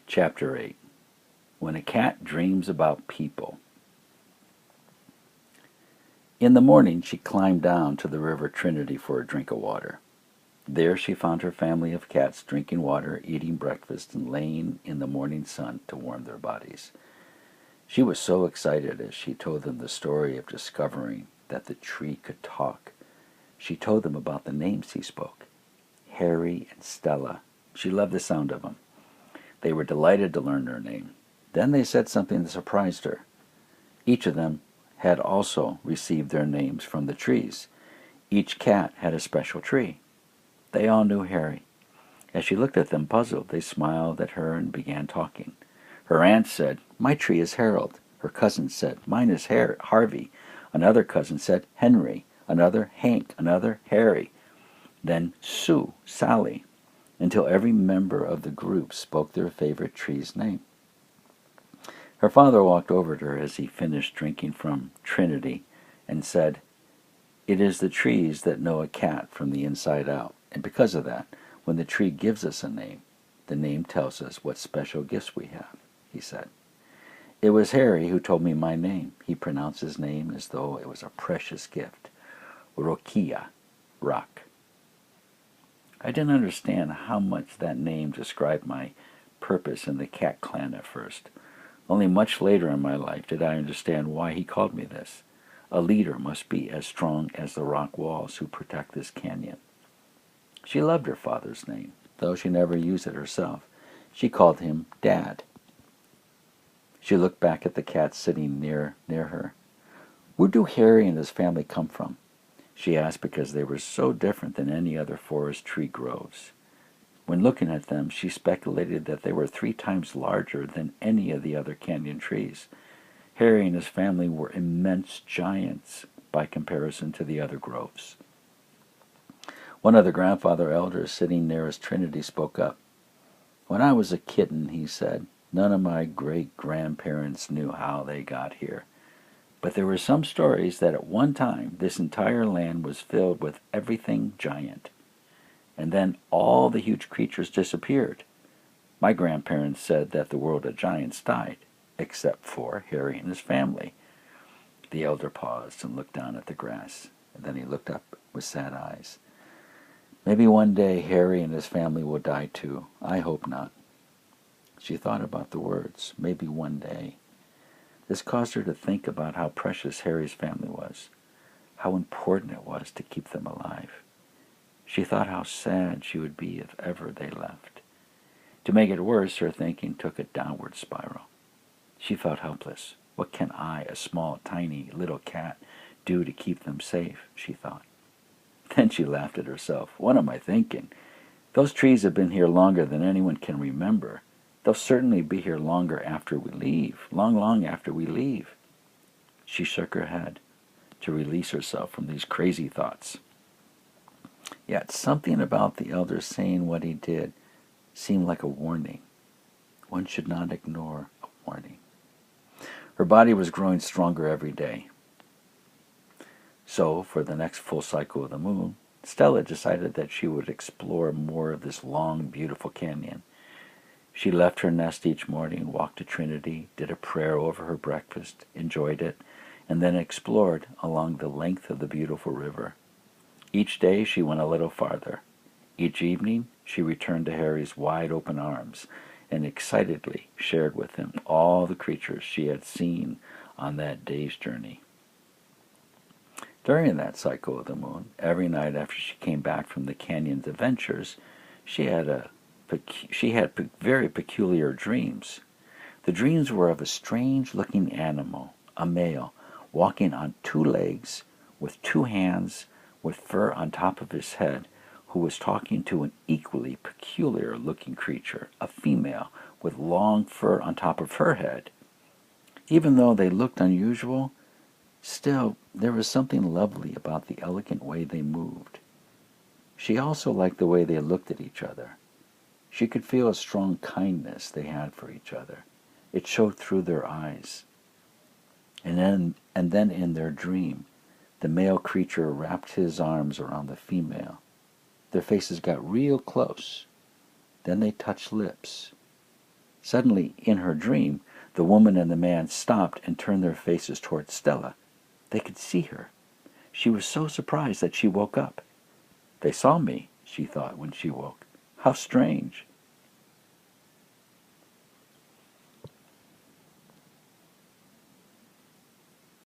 Chapter 8. When a Cat Dreams About People. In the morning she climbed down to the River Trinity for a drink of water. There she found her family of cats drinking water, eating breakfast, and laying in the morning sun to warm their bodies. She was so excited as she told them the story of discovering that the tree could talk. She told them about the names he spoke, Harry and Stella. She loved the sound of them. They were delighted to learn their name. Then they said something that surprised her. Each of them had also received their names from the trees. Each cat had a special tree. They all knew Harry. As she looked at them puzzled, they smiled at her and began talking. Her aunt said, "My tree is Harold." Her cousin said, "Mine is Harvey." Another cousin said, "Henry." Another, "Hank." Another, "Harry." Then Sue, Sally, until every member of the group spoke their favorite tree's name. Her father walked over to her as he finished drinking from Trinity and said, "It is the trees that know a cat from the inside out, and because of that, when the tree gives us a name, the name tells us what special gifts we have," he said. "It was Harry who told me my name." He pronounced his name as though it was a precious gift. Rokia, rock. I didn't understand how much that name described my purpose in the cat clan at first. Only much later in my life did I understand why he called me this. A leader must be as strong as the rock walls who protect this canyon. She loved her father's name, though she never used it herself. She called him Dad. She looked back at the cats sitting near her. "Where do Harry and his family come from?" she asked, because they were so different than any other forest tree groves. When looking at them, she speculated that they were 3 times larger than any of the other canyon trees. Harry and his family were immense giants by comparison to the other groves. One of the grandfather elders sitting nearest Trinity spoke up. "When I was a kitten," he said, "none of my great-grandparents knew how they got here. But there were some stories that at one time this entire land was filled with everything giant. And then all the huge creatures disappeared. My grandparents said that the world of giants died, except for Harry and his family." The elder paused and looked down at the grass, and then he looked up with sad eyes. "Maybe one day Harry and his family will die too. I hope not." She thought about the words, "maybe one day." This caused her to think about how precious Harry's family was, how important it was to keep them alive. She thought how sad she would be if ever they left. To make it worse, her thinking took a downward spiral. She felt helpless. What can I, a small, tiny, little cat, do to keep them safe, she thought. Then she laughed at herself. What am I thinking? Those trees have been here longer than anyone can remember. They'll certainly be here longer after we leave, long after we leave. She shook her head to release herself from these crazy thoughts. Yet something about the elder saying what he did seemed like a warning. One should not ignore a warning. Her body was growing stronger every day. So, for the next full cycle of the moon, Stella decided that she would explore more of this long, beautiful canyon. She left her nest each morning, walked to Trinity, did a prayer over her breakfast, enjoyed it, and then explored along the length of the beautiful river. Each day she went a little farther. Each evening she returned to Harry's wide-open arms and excitedly shared with him all the creatures she had seen on that day's journey. During that cycle of the moon, every night after she came back from the canyon's adventures, she had very peculiar dreams. The dreams were of a strange-looking animal, a male, walking on 2 legs, with 2 hands, with fur on top of his head, who was talking to an equally peculiar-looking creature, a female, with long fur on top of her head. Even though they looked unusual, still there was something lovely about the elegant way they moved. She also liked the way they looked at each other. She could feel a strong kindness they had for each other. It showed through their eyes. And then in their dream, the male creature wrapped his arms around the female. Their faces got real close. Then they touched lips. Suddenly, in her dream, the woman and the man stopped and turned their faces toward Stella. They could see her. She was so surprised that she woke up. They saw me, she thought when she woke. How strange.